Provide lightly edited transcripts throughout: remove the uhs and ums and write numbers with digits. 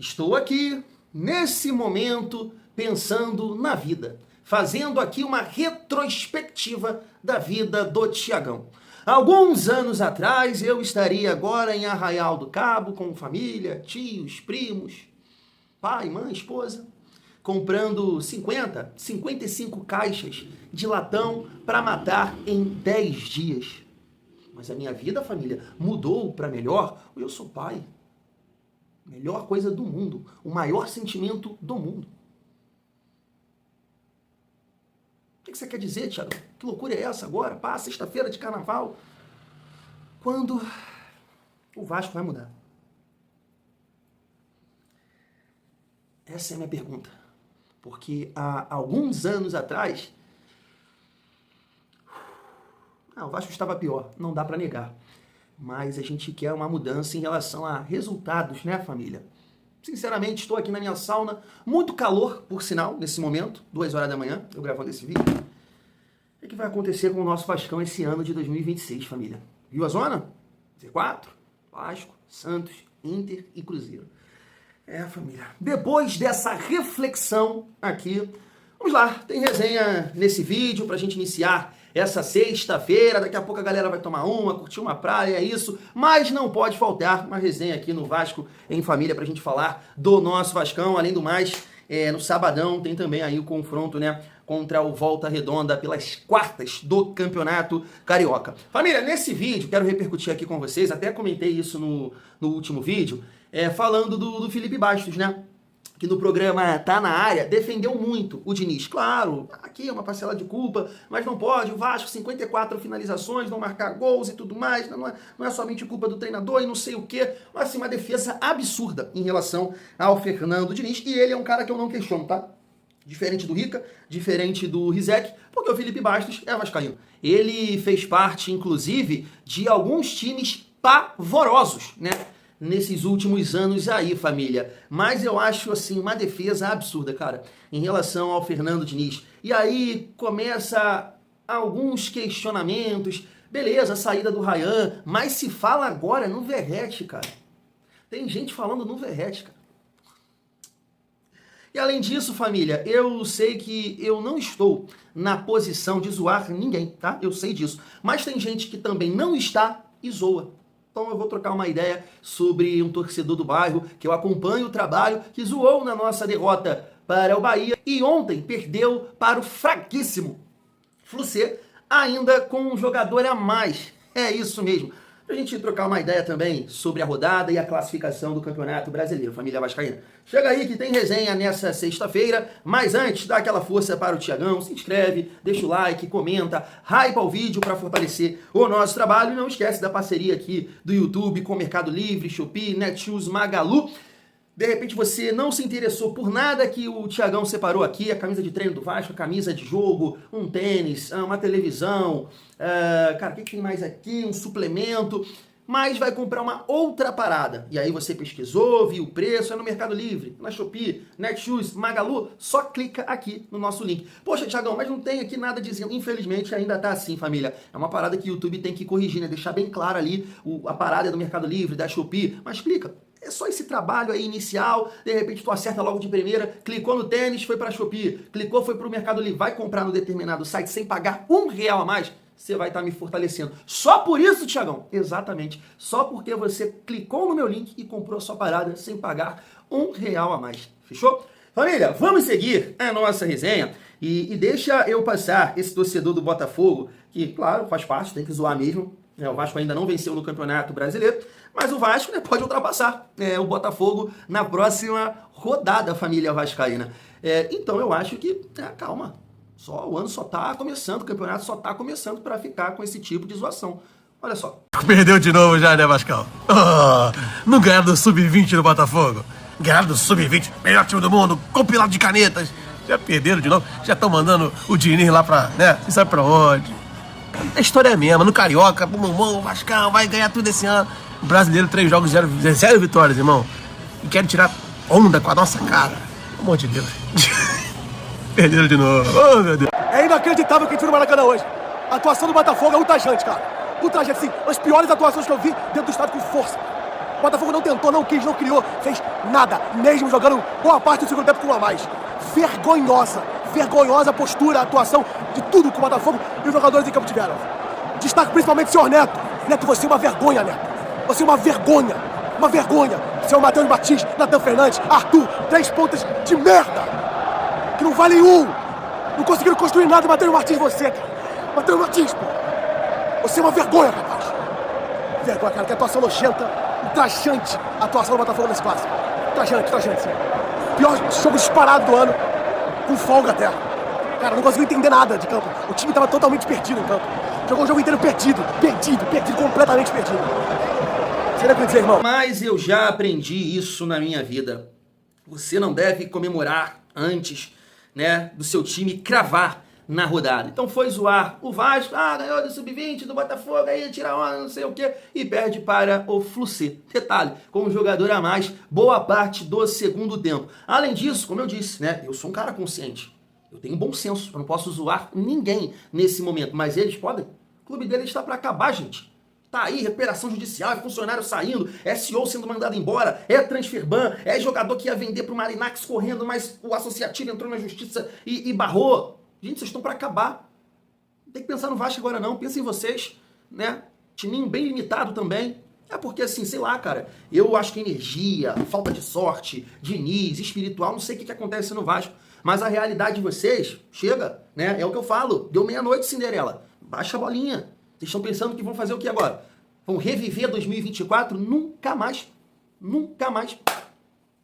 Estou aqui, nesse momento, pensando na vida, fazendo aqui uma retrospectiva da vida do Thiagão. Alguns anos atrás, eu estaria agora em Arraial do Cabo, com família, tios, primos, pai, mãe, esposa, comprando 55 caixas de latão para matar em 10 dias. Mas a minha vida, família, mudou para melhor. Eu sou pai. Melhor coisa do mundo. O maior sentimento do mundo. O que você quer dizer, Thiago? Que loucura é essa agora? Pá, sexta-feira de carnaval. Quando o Vasco vai mudar? Essa é a minha pergunta. Porque há alguns anos atrás, o Vasco estava pior, não dá para negar. Mas a gente quer uma mudança em relação a resultados, né, família? Sinceramente, estou aqui na minha sauna, muito calor, por sinal, nesse momento, 2 horas da manhã, eu gravando esse vídeo. O que vai acontecer com o nosso Vascão esse ano de 2026, família? Viu a zona? Z4, Vasco, Santos, Inter e Cruzeiro. Família, depois dessa reflexão aqui, vamos lá, tem resenha nesse vídeo pra gente iniciar essa sexta-feira. Daqui a pouco a galera vai tomar uma, curtir uma praia, é isso. Mas não pode faltar uma resenha aqui no Vasco em Família pra gente falar do nosso Vascão. Além do mais, no sabadão tem também aí o confronto, né, contra o Volta Redonda pelas quartas do Campeonato Carioca. Família, nesse vídeo, quero repercutir aqui com vocês, até comentei isso no último vídeo, falando do Felipe Bastos, né? Que no programa Tá Na Área, defendeu muito o Diniz. Claro, aqui é uma parcela de culpa, mas não pode, o Vasco, 54 finalizações, não marcar gols e tudo mais, não é somente culpa do treinador e não sei o quê, mas assim, uma defesa absurda em relação ao Fernando Diniz, e ele é um cara que eu não questiono, tá? Diferente do Rica, diferente do Rizek, porque o Felipe Bastos é vascaíno. Ele fez parte, inclusive, de alguns times pavorosos, né? Nesses últimos anos aí, família. Mas eu acho, assim, uma defesa absurda, cara, em relação ao Fernando Diniz. E aí começa alguns questionamentos. Beleza, a saída do Ryan, mas se fala agora no Verratti, cara. Tem gente falando no Verratti, cara. E além disso, família, eu sei que eu não estou na posição de zoar ninguém, tá? Eu sei disso. Mas tem gente que também não está e zoa. Então eu vou trocar uma ideia sobre um torcedor do bairro, que eu acompanho o trabalho, que zoou na nossa derrota para o Bahia e ontem perdeu para o fraquíssimo Fluminense, ainda com um jogador a mais. É isso mesmo. Pra gente trocar uma ideia também sobre a rodada e a classificação do Campeonato Brasileiro, família vascaína. Chega aí que tem resenha nessa sexta-feira, mas antes, dá aquela força para o Thiagão, se inscreve, deixa o like, comenta, hypa o vídeo para fortalecer o nosso trabalho e não esquece da parceria aqui do YouTube com Mercado Livre, Shopee, Netshoes, Magalu. De repente você não se interessou por nada que o Thiagão separou aqui, a camisa de treino do Vasco, a camisa de jogo, um tênis, uma televisão, cara, o que tem mais aqui? Um suplemento, mas vai comprar uma outra parada. E aí você pesquisou, viu o preço, é no Mercado Livre, na Shopee, Netshoes, Magalu, só clica aqui no nosso link. Poxa, Thiagão, mas não tem aqui nada dizendo, infelizmente ainda tá assim, família. É uma parada que o YouTube tem que corrigir, né? Deixar bem claro ali a parada do Mercado Livre, da Shopee, mas clica. É só esse trabalho aí inicial, de repente tu acerta logo de primeira, clicou no tênis, foi para a Shopee, clicou, foi para o Mercado Livre, vai comprar no determinado site sem pagar R$1 a mais, você vai estar me fortalecendo. Só por isso, Thiagão, exatamente, só porque você clicou no meu link e comprou a sua parada sem pagar R$1 a mais, fechou? Família, vamos seguir a nossa resenha e deixa eu passar esse torcedor do Botafogo, que claro, faz parte, tem que zoar mesmo. O Vasco ainda não venceu no Campeonato Brasileiro, mas o Vasco, né, pode ultrapassar o Botafogo na próxima rodada, família vascaína. Então eu acho que, calma, o ano só está começando, o campeonato só está começando para ficar com esse tipo de zoação. Olha só. Perdeu de novo já, né, Vascão? Não ganharam do Sub-20 no Botafogo? Ganharam do Sub-20, melhor time do mundo, compilado de canetas. Já perderam de novo, já estão mandando o Diniz lá pra, né, você sabe pra onde. A história é a mesma, no Carioca, o Vascão vai ganhar tudo esse ano. O brasileiro, 3 jogos, 0 vitórias, irmão. E querem tirar onda com a nossa cara. Pelo amor de Deus. Perderam de novo. Oh, meu Deus. É inacreditável o que a gente viu no Maracanã hoje. A atuação do Botafogo é ultrajante, cara. Ultrajante, sim. As piores atuações que eu vi dentro do estádio com força. O Botafogo não tentou, não quis, não criou, fez nada, mesmo jogando boa parte do segundo tempo com um a mais. Vergonhosa a postura, a atuação de tudo que o Botafogo e os jogadores em campo tiveram. Destaque principalmente o senhor Neto. Neto, você é uma vergonha, Neto. Você é uma vergonha. Uma vergonha. Seu Matheus Batista, Natan Fernandes, Arthur, 3 pontas de merda. Que não valem um. Não conseguiram construir nada, Matheus Martins, você, cara. Matheus Martins, pô. Você é uma vergonha, rapaz. Vergonha, cara, que atuação nojenta, ultrajante a atuação do Botafogo nesse clássico. Ultrajante, sim. Pior jogo disparado do ano, com folga até. Cara, não conseguiu entender nada de campo. O time tava totalmente perdido em campo. Jogou o jogo inteiro perdido, completamente perdido. Você deve dizer, irmão. Mas eu já aprendi isso na minha vida. Você não deve comemorar antes, né, do seu time cravar na rodada. Então foi zoar o Vasco, ganhou do Sub-20, do Botafogo, aí tira onda, não sei o quê, e perde para o Flucê. Detalhe, com um jogador a mais, boa parte do segundo tempo. Além disso, como eu disse, né, eu sou um cara consciente. Eu tenho bom senso, eu não posso zoar ninguém nesse momento, mas eles podem. O clube deles está para acabar, gente. Tá aí, recuperação judicial, é funcionário saindo, é CEO sendo mandado embora, é transfer ban, é jogador que ia vender pro Marinax correndo, mas o associativo entrou na justiça e barrou. Gente, vocês estão para acabar. Não tem que pensar no Vasco agora não, pensa em vocês, né? Timinho bem limitado também. É porque assim, sei lá, cara, eu acho que energia, falta de sorte, Diniz, espiritual, não sei o que acontece no Vasco. Mas a realidade de vocês, chega, né? É o que eu falo. Deu meia-noite, Cinderela. Baixa a bolinha. Vocês estão pensando que vão fazer o que agora? Vão reviver 2024? Nunca mais. Nunca mais.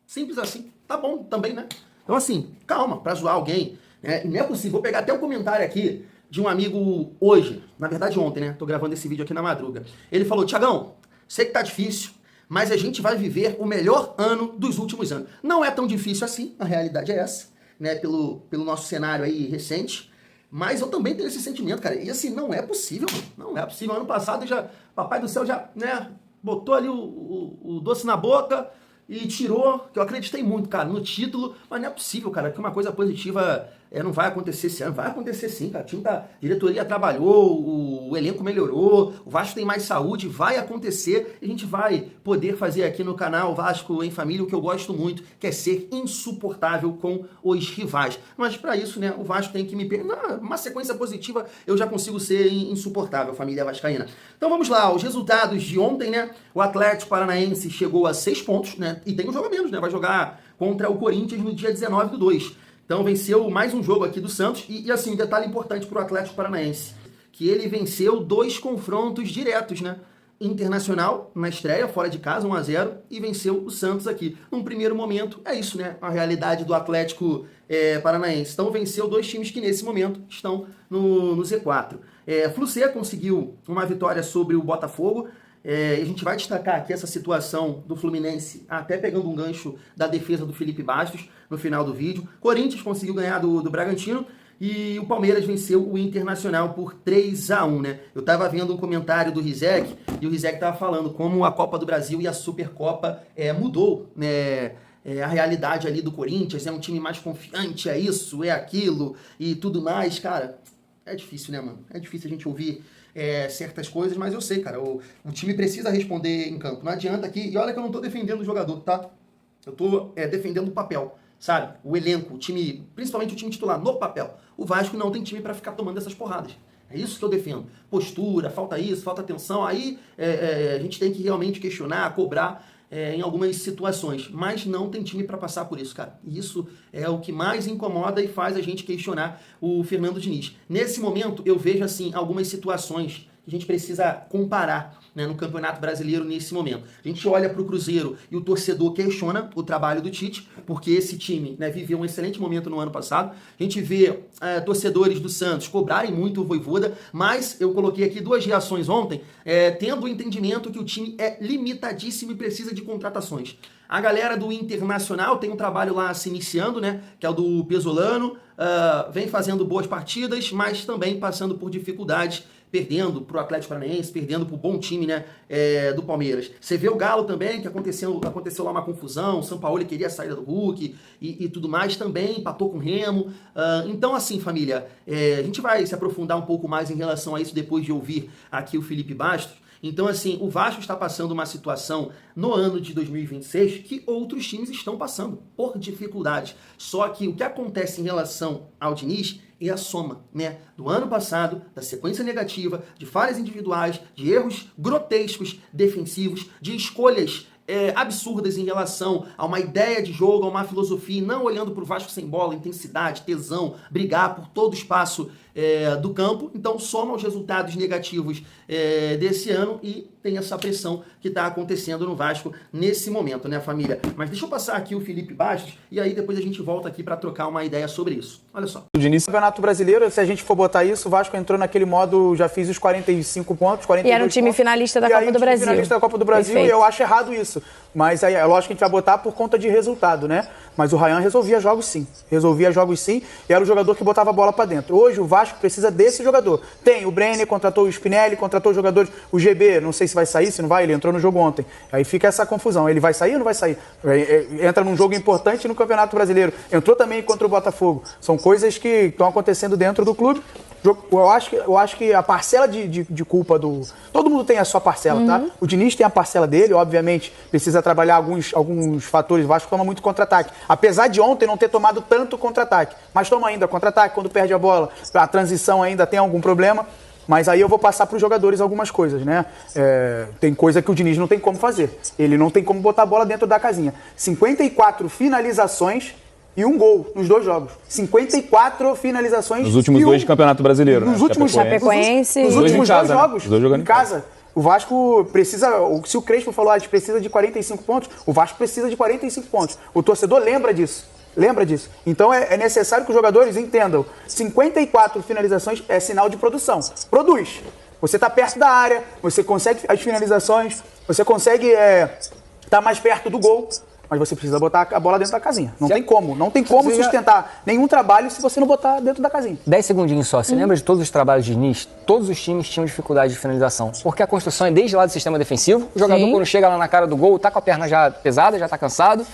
Simples assim. Tá bom também, né? Então assim, calma, pra zoar alguém. Né? Não é possível. Vou pegar até um comentário aqui de um amigo hoje. Na verdade ontem, né? Tô gravando esse vídeo aqui na madruga. Ele falou, Thiagão, sei que tá difícil, mas a gente vai viver o melhor ano dos últimos anos. Não é tão difícil assim, a realidade é essa, né? Pelo nosso cenário aí recente. Mas eu também tenho esse sentimento, cara. E assim, não é possível, mano. Não é possível. Ano passado Papai do Céu já, né, botou ali o doce na boca e tirou, que eu acreditei muito, cara, no título, mas não é possível, cara, que uma coisa positiva não vai acontecer esse ano. Vai acontecer sim, cara. A diretoria trabalhou, o elenco melhorou, o Vasco tem mais saúde, vai acontecer e a gente vai poder fazer aqui no canal Vasco em Família o que eu gosto muito, que é ser insuportável com os rivais. Mas para isso, né, o Vasco tem que me perder. Uma sequência positiva eu já consigo ser insuportável, família vascaína. Então vamos lá, os resultados de ontem, né? O Atlético Paranaense chegou a 6 pontos, né? E tem um jogo a menos, né? Vai jogar contra o Corinthians no dia 19/2. Então venceu mais um jogo aqui do Santos. E assim, um detalhe importante para o Atlético Paranaense, que ele venceu 2 confrontos diretos, né? Internacional, na estreia, fora de casa, 1-0, e venceu o Santos aqui. Num primeiro momento, é isso, né? A realidade do Atlético Paranaense. Então venceu 2 times que nesse momento estão no Z4. Flucê conseguiu uma vitória sobre o Botafogo. A gente vai destacar aqui essa situação do Fluminense, até pegando um gancho da defesa do Felipe Bastos no final do vídeo. Corinthians conseguiu ganhar do Bragantino e o Palmeiras venceu o Internacional por 3-1, né? Eu tava vendo um comentário do Rizek e o Rizek tava falando como a Copa do Brasil e a Supercopa mudou, né? A realidade ali do Corinthians, é um time mais confiante, é isso, é aquilo e tudo mais, cara. É difícil, né, mano? É difícil a gente ouvir certas coisas, mas eu sei, cara, o time precisa responder em campo. Não adianta aqui, e olha que eu não tô defendendo o jogador, tá? Eu tô defendendo o papel, sabe? O elenco, o time, principalmente o time titular, no papel. O Vasco não tem time pra ficar tomando essas porradas. É isso que eu defendo. Postura, falta isso, falta atenção. Aí a gente tem que realmente questionar, cobrar em algumas situações. Mas não tem time para passar por isso, cara. E isso é o que mais incomoda e faz a gente questionar o Fernando Diniz. Nesse momento, eu vejo assim algumas situações que a gente precisa comparar, né, no Campeonato Brasileiro nesse momento. A gente olha para o Cruzeiro e o torcedor questiona o trabalho do Tite, porque esse time, né, viveu um excelente momento no ano passado. A gente vê torcedores do Santos cobrarem muito o Vojvoda, mas eu coloquei aqui 2 reações ontem, tendo o entendimento que o time é limitadíssimo e precisa de contratações. A galera do Internacional tem um trabalho lá se iniciando, né, que é o do Pesolano, vem fazendo boas partidas, mas também passando por dificuldades, perdendo para o Atlético Paranaense, perdendo para o bom time, né, do Palmeiras. Você vê o Galo também, que aconteceu lá uma confusão, o Sampaoli queria a saída do Hulk e tudo mais, também empatou com o Remo. Então, assim, família, a gente vai se aprofundar um pouco mais em relação a isso depois de ouvir aqui o Felipe Bastos. Então, assim, o Vasco está passando uma situação no ano de 2026 que outros times estão passando, por dificuldades. Só que o que acontece em relação ao Diniz é a soma, né? Do ano passado, da sequência negativa, de falhas individuais, de erros grotescos defensivos, de escolhas absurdas em relação a uma ideia de jogo, a uma filosofia, não olhando para o Vasco sem bola, intensidade, tesão, brigar por todo o espaço do campo. Então soma os resultados negativos desse ano e tem essa pressão que está acontecendo no Vasco nesse momento, né, família? Mas deixa eu passar aqui o Felipe Bastos e aí depois a gente volta aqui para trocar uma ideia sobre isso. Olha só. O Campeonato Brasileiro, se a gente for botar isso, o Vasco entrou naquele modo, já fiz os 45 pontos, 42 E era um time pontos, finalista da Copa do Brasil. Finalista da Copa do Brasil. Perfeito. E eu acho errado isso. Mas aí é lógico que a gente vai botar por conta de resultado, né? Mas o Ryan resolvia jogos sim. Resolvia jogos sim e era o jogador que botava a bola pra dentro. Hoje o Vasco precisa desse jogador. Tem o Brenner, contratou o Spinelli, contratou os jogadores. O GB, não sei se vai sair, se não vai, ele entrou no jogo ontem. Aí fica essa confusão. Ele vai sair ou não vai sair? Entra num jogo importante no Campeonato Brasileiro. Entrou também contra o Botafogo. São coisas que estão acontecendo dentro do clube. Eu acho que a parcela de culpa do... Todo mundo tem a sua parcela, tá? O Diniz tem a parcela dele, obviamente, precisa trabalhar alguns fatores. O Vasco toma muito contra-ataque. Apesar de ontem não ter tomado tanto contra-ataque. Mas toma ainda contra-ataque, quando perde a bola, a transição ainda tem algum problema. Mas aí eu vou passar para os jogadores algumas coisas, né? Tem coisa que o Diniz não tem como fazer. Ele não tem como botar a bola dentro da casinha. 54 finalizações... e um gol nos 2 jogos. 54 finalizações. Nos últimos 2 de Campeonato Brasileiro. Nos últimos Chapecoense. Nos últimos 2 jogos. Os 2 jogando em casa. O Vasco precisa... Se o Crespo falou, a gente precisa de 45 pontos, o Vasco precisa de 45 pontos. O torcedor lembra disso. Lembra disso. Então é necessário que os jogadores entendam. 54 finalizações é sinal de produção. Produz. Você está perto da área, você consegue as finalizações, você consegue estar mais perto do gol. Mas você precisa botar a bola dentro da casinha. Não tem como. Não tem como sustentar nenhum trabalho se você não botar dentro da casinha. 10 segundinhos só. Você lembra de todos os trabalhos de Diniz? Todos os times tinham dificuldade de finalização. Porque a construção é desde lá do sistema defensivo. O jogador, quando chega lá na cara do gol, tá com a perna já pesada, já tá cansado.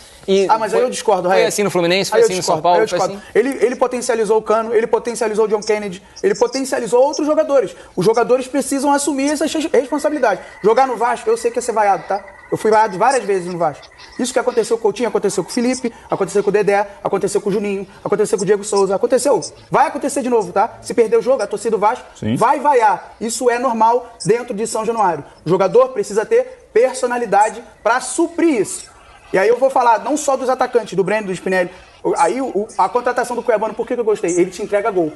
Mas aí eu discordo, Raí. Foi assim no Fluminense, foi assim no São Paulo, foi assim. Ele potencializou o Cano, ele potencializou o John Kennedy, ele potencializou outros jogadores. Os jogadores precisam assumir essa responsabilidade. Jogar no Vasco, eu sei que ia ser vaiado, tá? Eu fui vaiado várias vezes no Vasco. Isso que aconteceu com o Coutinho, aconteceu com o Felipe, aconteceu com o Dedé, aconteceu com o Juninho, aconteceu com o Diego Souza, aconteceu. Vai acontecer de novo, tá? Se perder o jogo, a torcida do Vasco vai vaiar. Isso é normal dentro de São Januário. O jogador precisa ter personalidade para suprir isso. E aí eu vou falar não só dos atacantes, do Brenner, do Spinelli. Aí a contratação do Cuiabano, por que eu gostei? Ele te entrega gol.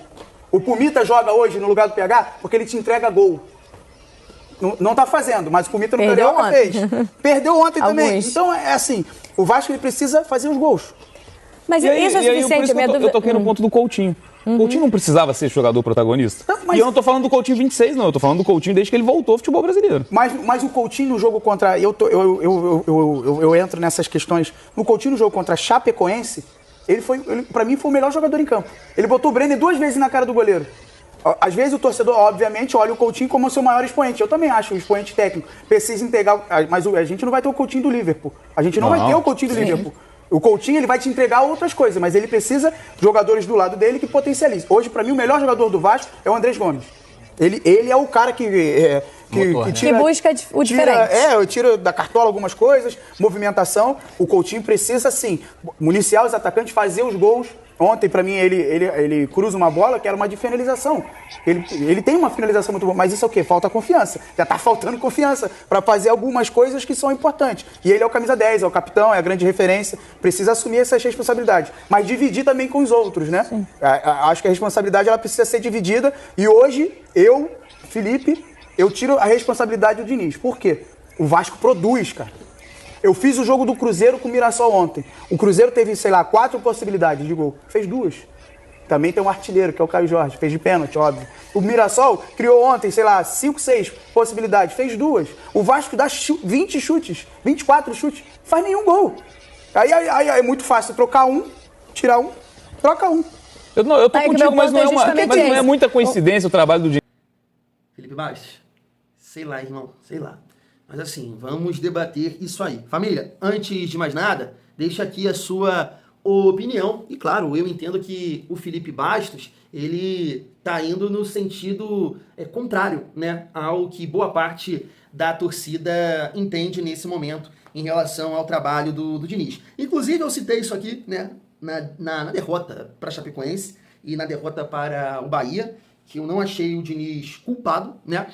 O Pumita joga hoje no lugar do PH porque ele te entrega gol. Não tá fazendo, mas o Pumita no Carioca fez. Perdeu ontem também. Então é assim, o Vasco ele precisa fazer os gols. Mas isso é suficiente, eu toquei no ponto do Coutinho. O Coutinho não precisava ser jogador protagonista. Não, e eu não tô falando do Coutinho 26, não. Eu tô falando do Coutinho desde que ele voltou ao futebol brasileiro. Mas o Coutinho no jogo contra... Eu entro nessas questões. No Coutinho no jogo contra a Chapecoense, ele pra mim foi o melhor jogador em campo. Ele botou o Brenner 2 vezes na cara do goleiro. Às vezes o torcedor, obviamente, olha o Coutinho como o seu maior expoente. Eu também acho o expoente técnico. Precisa integrar... Mas a gente não vai ter o Coutinho do Liverpool. A gente não vai ter o Coutinho do Liverpool. O Coutinho ele vai te entregar outras coisas, mas ele precisa de jogadores do lado dele que potencializem. Hoje, pra mim, o melhor jogador do Vasco é o Andrés Gomes. Ele é o cara que busca o diferente. Tira da cartola algumas coisas, movimentação. O Coutinho precisa, sim, municiar os atacantes, fazer os gols. Ontem, pra mim, ele cruza uma bola que era uma de finalização. Ele tem uma finalização muito boa, mas isso é o quê? Falta confiança. Já tá faltando confiança pra fazer algumas coisas que são importantes. E ele é o camisa 10, é o capitão, é a grande referência. Precisa assumir essas responsabilidades. Mas dividir também com os outros, né? Acho que a responsabilidade ela precisa ser dividida. E hoje, Felipe, eu tiro a responsabilidade do Diniz. Por quê? O Vasco produz, cara. Eu fiz o jogo do Cruzeiro com o Mirassol ontem. O Cruzeiro teve, 4 possibilidades de gol. Fez 2. Também tem um artilheiro, que é o Caio Jorge. Fez de pênalti, óbvio. O Mirassol criou ontem, 5, 6 possibilidades. Fez 2. O Vasco dá 20 chutes, 24 chutes. Faz nenhum gol. Aí é muito fácil trocar um, tirar um, troca um. Eu tô contigo, mas não é muita coincidência o trabalho do Diniz. Felipe Bastos, sei lá, irmão, sei lá. Mas assim, vamos debater isso aí. Família, antes de mais nada, deixa aqui a sua opinião. E claro, eu entendo que o Felipe Bastos, ele tá indo no sentido contrário, né, ao que boa parte da torcida entende nesse momento em relação ao trabalho do Diniz. Inclusive, eu citei isso aqui, né, na derrota para a Chapecoense e na derrota para o Bahia, que eu não achei o Diniz culpado, né?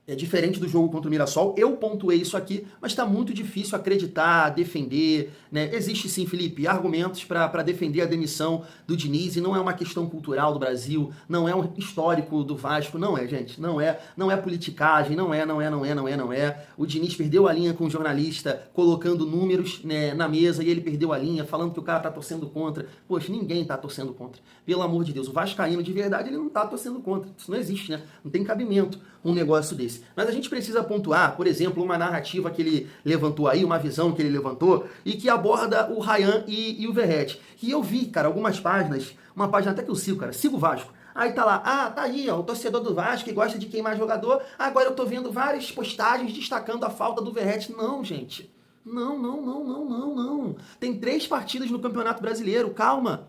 É diferente do jogo contra o Mirassol. Eu pontuei isso aqui, mas está muito difícil acreditar, defender, né? Existe sim, Felipe, argumentos para defender a demissão do Diniz, e não é uma questão cultural do Brasil, não é um histórico do Vasco, não é, gente, não é politicagem, não é. O Diniz perdeu a linha com o jornalista, colocando números, né, na mesa, e ele perdeu a linha, falando que o cara tá torcendo contra. Poxa, ninguém tá torcendo contra. Pelo amor de Deus, o vascaíno de verdade, ele não tá torcendo contra. Isso não existe, né? Não tem cabimento um negócio desse. Mas a gente precisa pontuar, por exemplo, uma narrativa que ele levantou aí, uma visão que ele levantou, e que aborda o Rayan e o Verratti. E eu vi, cara, algumas páginas, uma página até que eu sigo, cara, sigo o Vasco. Aí tá lá, tá aí, ó, o torcedor do Vasco que gosta de queimar jogador, agora eu tô vendo várias postagens destacando a falta do Verratti. Não, gente. Não. Tem 3 partidas no Campeonato Brasileiro, calma,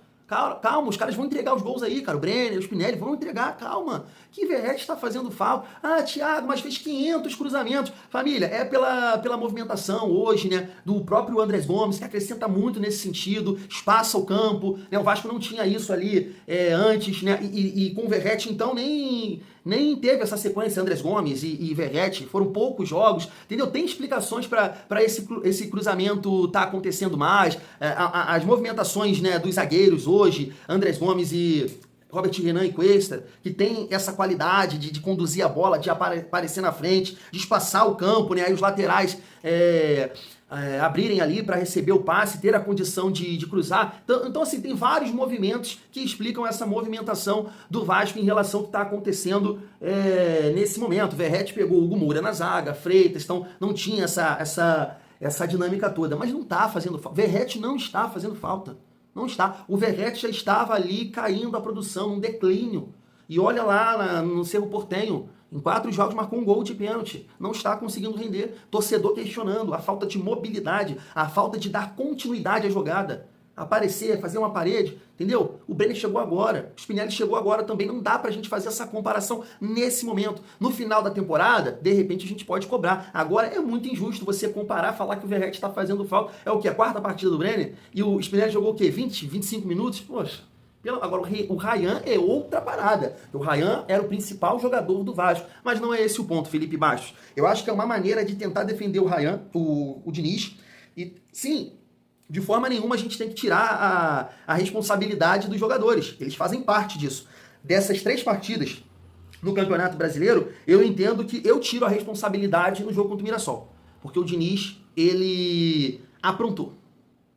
os caras vão entregar os gols aí, cara, o Brenner, o Spinelli vão entregar, calma. Que Verratti está fazendo falta? Thiago, mas fez 500 cruzamentos. Família, é pela movimentação hoje, né, do próprio Andrés Gomes, que acrescenta muito nesse sentido, espaça o campo, né, o Vasco não tinha isso ali antes, né, e com o Verratti, então, nem teve essa sequência, Andrés Gomes e Verratti, foram poucos jogos, entendeu? Tem explicações para esse cruzamento tá acontecendo mais, as movimentações, né, dos zagueiros hoje, Andrés Gomes e Robert Renan e Cuesta, que tem essa qualidade de conduzir a bola, de aparecer na frente, de espaçar o campo, né, aí os laterais abrirem ali para receber o passe, ter a condição de cruzar. Então, assim, tem vários movimentos que explicam essa movimentação do Vasco em relação ao que está acontecendo nesse momento. Verratti pegou o Hugo Moura na zaga, Freitas, então não tinha essa dinâmica toda, mas não está fazendo falta. Verratti não está fazendo falta. Não está. O Verratti já estava ali caindo a produção, num declínio. E olha lá no Cerro Porteño, em 4 jogos marcou um gol de pênalti. Não está conseguindo render. Torcedor questionando a falta de mobilidade, a falta de dar continuidade à jogada. Aparecer, fazer uma parede, entendeu? O Brenner chegou agora, o Spinelli chegou agora também. Não dá pra gente fazer essa comparação nesse momento. No final da temporada, de repente a gente pode cobrar. Agora é muito injusto você comparar, falar que o Verratti está fazendo falta. É o quê? A 4ª partida do Brenner? E o Spinelli jogou o quê? 20, 25 minutos? Poxa. Agora, o Rayan é outra parada. O Rayan era o principal jogador do Vasco. Mas não é esse o ponto, Felipe Bastos. Eu acho que é uma maneira de tentar defender o Rayan, o Diniz. E, sim, de forma nenhuma a gente tem que tirar a responsabilidade dos jogadores. Eles fazem parte disso. Dessas 3 partidas no Campeonato Brasileiro, eu entendo que eu tiro a responsabilidade no jogo contra o Mirassol. Porque o Diniz, ele aprontou.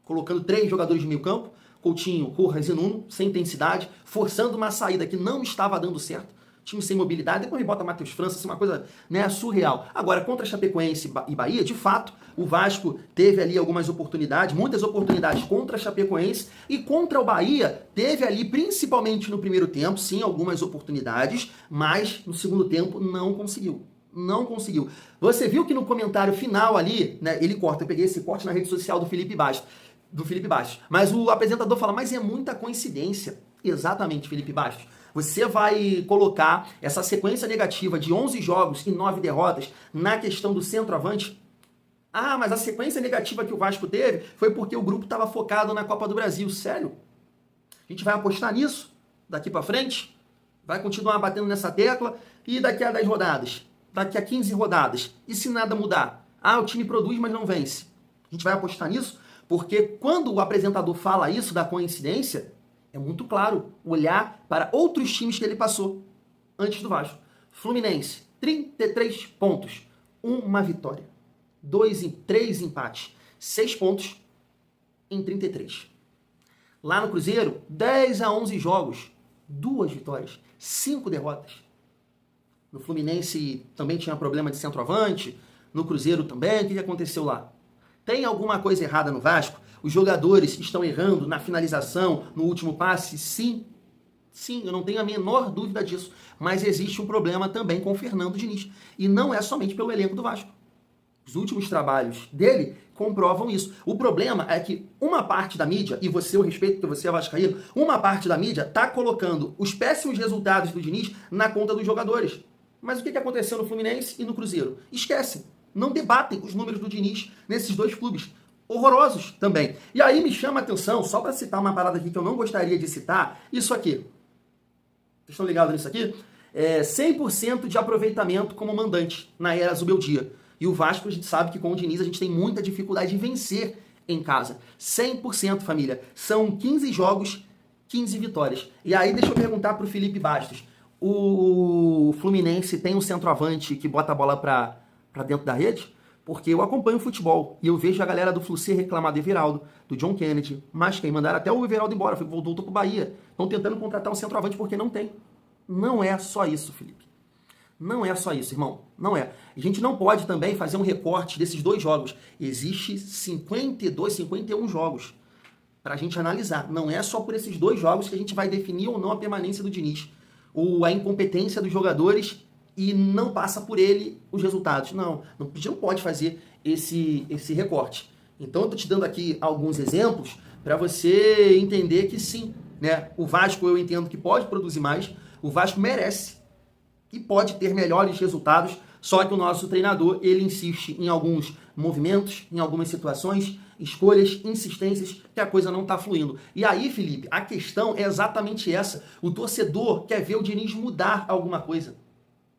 Colocando 3 jogadores de meio campo, Coutinho, Rojas e Nuno, sem intensidade, forçando uma saída que não estava dando certo. Time sem mobilidade, depois ele bota Matheus França, assim, uma coisa, né, surreal. Agora, contra Chapecoense e Bahia, de fato, o Vasco teve ali algumas oportunidades, muitas oportunidades contra a Chapecoense, e contra o Bahia, teve ali, principalmente no primeiro tempo, sim, algumas oportunidades, mas no segundo tempo não conseguiu. Não conseguiu. Você viu que no comentário final ali, né, ele corta, eu peguei esse corte na rede social do Felipe Bastos, mas o apresentador fala, mas é muita coincidência. Exatamente, Felipe Bastos. Você vai colocar essa sequência negativa de 11 jogos e 9 derrotas na questão do centroavante? Mas a sequência negativa que o Vasco teve foi porque o grupo estava focado na Copa do Brasil. Sério? A gente vai apostar nisso daqui para frente? Vai continuar batendo nessa tecla? E daqui a 10 rodadas? Daqui a 15 rodadas? E se nada mudar? O time produz, mas não vence. A gente vai apostar nisso? Porque quando o apresentador fala isso da coincidência, é muito claro olhar para outros times que ele passou antes do Vasco. Fluminense, 33 pontos, 1 vitória, 3 empates, 6 pontos em 33. Lá no Cruzeiro, 10 a 11 jogos, 2 vitórias, 5 derrotas. No Fluminense também tinha problema de centroavante, no Cruzeiro também. O que aconteceu lá? Tem alguma coisa errada no Vasco? Os jogadores estão errando na finalização, no último passe? Sim. Sim, eu não tenho a menor dúvida disso. Mas existe um problema também com o Fernando Diniz. E não é somente pelo elenco do Vasco. Os últimos trabalhos dele comprovam isso. O problema é que uma parte da mídia, e você, eu respeito que você é vascaíno, uma parte da mídia tá colocando os péssimos resultados do Diniz na conta dos jogadores. Mas o que aconteceu no Fluminense e no Cruzeiro? Esquecem. Não debatem os números do Diniz nesses dois clubes. Horrorosos também. E aí me chama a atenção, só para citar uma parada aqui que eu não gostaria de citar, isso aqui. Vocês estão ligados nisso aqui? 100% de aproveitamento como mandante na era Zubeldia. E o Vasco, a gente sabe que com o Diniz a gente tem muita dificuldade em vencer em casa. 100%, família. São 15 jogos, 15 vitórias. E aí deixa eu perguntar pro Felipe Bastos. O Fluminense tem um centroavante que bota a bola pra dentro da rede? Porque eu acompanho o futebol e eu vejo a galera do Flucê reclamar do Everaldo, do John Kennedy, mas quem mandaram até o Everaldo embora, voltou pro Bahia. Estão tentando contratar um centroavante porque não tem. Não é só isso, Felipe. Não é só isso, irmão. Não é. A gente não pode também fazer um recorte desses dois jogos. Existe 52, 51 jogos pra gente analisar. Não é só por esses dois jogos que a gente vai definir ou não a permanência do Diniz. Ou a incompetência dos jogadores e não passa por ele os resultados. Não, a gente não pode fazer esse recorte. Então eu tô te dando aqui alguns exemplos para você entender que sim, né? O Vasco eu entendo que pode produzir mais, o Vasco merece e pode ter melhores resultados, só que o nosso treinador, ele insiste em alguns movimentos, em algumas situações, escolhas, insistências, que a coisa não tá fluindo. E aí, Felipe, a questão é exatamente essa. O torcedor quer ver o Diniz mudar alguma coisa.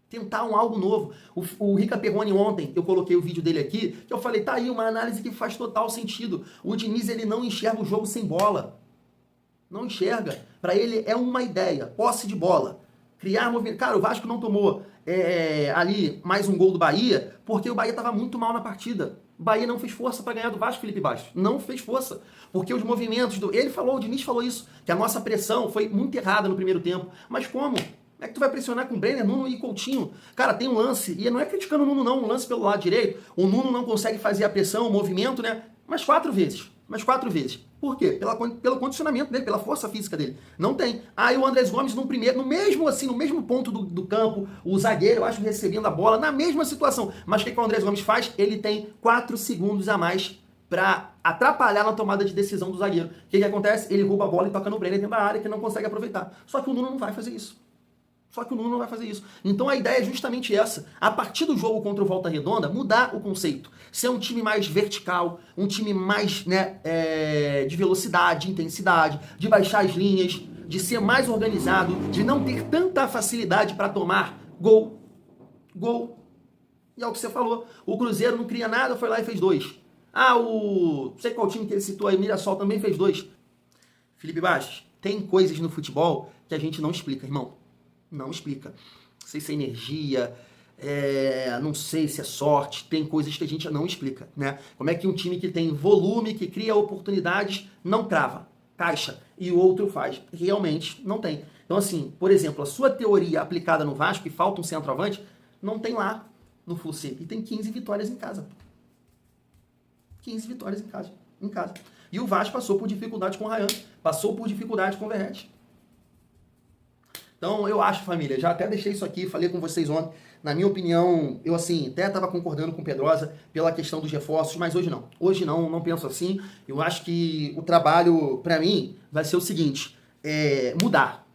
Tentar algo novo. O Rica Perrone ontem, eu coloquei o vídeo dele aqui, que eu falei, tá aí uma análise que faz total sentido. O Diniz, ele não enxerga o jogo sem bola. Não enxerga. Para ele é uma ideia, posse de bola. Criar movimento. Cara, o Vasco não tomou ali mais um gol do Bahia, porque o Bahia estava muito mal na partida. O Bahia não fez força para ganhar do Vasco, Felipe Bastos. Não fez força. Porque os movimentos Ele falou, o Diniz falou isso, que a nossa pressão foi muito errada no primeiro tempo. Mas como? É que tu vai pressionar com Brenner, Nuno e Coutinho. Cara, tem um lance, e não é criticando o Nuno não, um lance pelo lado direito, o Nuno não consegue fazer a pressão, o movimento, né? Mas 4 vezes. Por quê? Pelo condicionamento dele, pela força física dele. Não tem. Aí o Andrés Gomes no mesmo ponto do campo, o zagueiro, eu acho, recebendo a bola, na mesma situação. Mas o que o Andrés Gomes faz? Ele tem 4 segundos a mais para atrapalhar na tomada de decisão do zagueiro. O que acontece? Ele rouba a bola e toca no Brenner dentro da área que não consegue aproveitar. Só que o Nuno não vai fazer isso. Então a ideia é justamente essa. A partir do jogo contra o Volta Redonda, mudar o conceito. Ser um time mais vertical, um time mais de velocidade, de intensidade, de baixar as linhas, de ser mais organizado, de não ter tanta facilidade para tomar gol. E é o que você falou. O Cruzeiro não cria nada, foi lá e fez 2. Não sei qual time que ele citou aí, o Mirassol também fez 2. Felipe Bastos, tem coisas no futebol que a gente não explica, irmão. Não explica. Não sei se é energia, não sei se é sorte, tem coisas que a gente não explica, né? Como é que um time que tem volume, que cria oportunidades, não crava, caixa, e o outro faz? Realmente não tem. Então assim, por exemplo, a sua teoria aplicada no Vasco, que falta um centroavante, não tem lá no Flucê. E tem 15 vitórias em casa. 15 vitórias em casa. E o Vasco passou por dificuldade com o Ryan, passou por dificuldade com o Verratti. Então, eu acho, família, já até deixei isso aqui, falei com vocês ontem, na minha opinião, eu assim, até estava concordando com o Pedrosa pela questão dos reforços, mas hoje não. Hoje não penso assim. Eu acho que o trabalho, para mim, vai ser o seguinte, mudar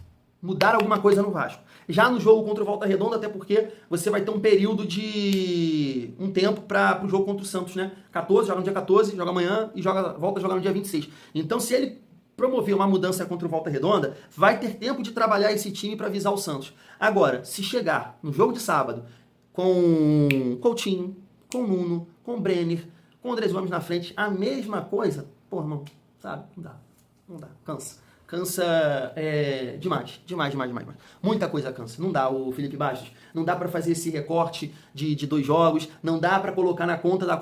alguma coisa no Vasco. Já no jogo contra o Volta Redonda, até porque você vai ter um período de um tempo para o jogo contra o Santos, né? 14, joga no dia 14, joga amanhã e volta a jogar no dia 26. Então, se ele promover uma mudança contra o Volta Redonda, vai ter tempo de trabalhar esse time para visar o Santos. Agora, se chegar no jogo de sábado com Coutinho, com Nuno, com Brenner, com Andrés Gomes na frente, a mesma coisa, pô, irmão, sabe? Não dá, cansa. Cansa demais. Muita coisa cansa. Não dá, o Felipe Bastos. Não dá para fazer esse recorte de 2 jogos. Não dá para colocar na conta da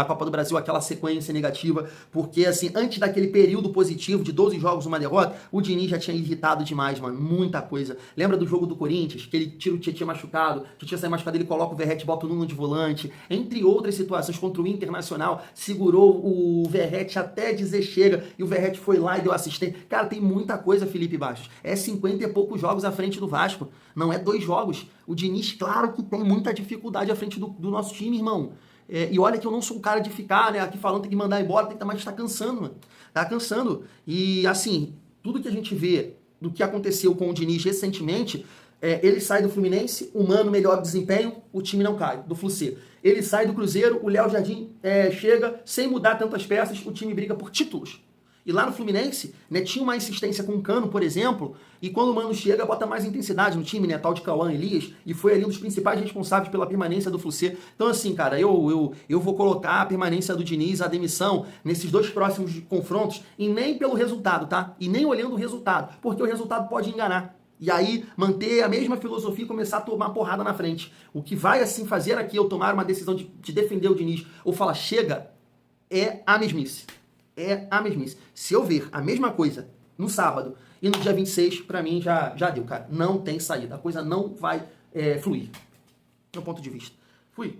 Copa do Brasil aquela sequência negativa. Porque, assim, antes daquele período positivo de 12 jogos, uma derrota, o Diniz já tinha irritado demais, mano. Muita coisa. Lembra do jogo do Corinthians? Que ele tira o Tietchan machucado. O Tietchan sai machucado, ele coloca o Verratti, bota o Nuno de volante. Entre outras situações, contra o Internacional, segurou o Verratti até dizer chega. E o Verratti foi lá e deu assistência. Cara, tem muita coisa, Felipe Bastos. 50 e poucos jogos à frente do Vasco. Não é 2 jogos. O Diniz, claro que tem muita dificuldade à frente do nosso time, irmão. E olha que eu não sou um cara de ficar, né, aqui falando tem que mandar embora, mas tá cansando, mano. Tá cansando. E assim, tudo que a gente vê do que aconteceu com o Diniz recentemente, ele sai do Fluminense, o Mano melhor desempenho, o time não cai, do Flu-C. Ele sai do Cruzeiro, o Léo Jardim chega, sem mudar tantas peças, o time briga por títulos. E lá no Fluminense, né, tinha uma insistência com o Cano, por exemplo, e quando o Mano chega, bota mais intensidade no time, né, tal de Cauã Elias, e foi ali um dos principais responsáveis pela permanência do Flu-C. Então assim, cara, eu vou colocar a permanência do Diniz, a demissão, nesses 2 próximos confrontos, e nem pelo resultado, tá? E nem olhando o resultado, porque o resultado pode enganar. E aí, manter a mesma filosofia e começar a tomar porrada na frente. O que vai, assim, fazer aqui eu tomar uma decisão de defender o Diniz ou falar, chega, é a mesmice. É a mesmice. Se eu ver a mesma coisa no sábado e no dia 26, pra mim já deu, cara. Não tem saída. A coisa não vai fluir. Meu ponto de vista. Fui.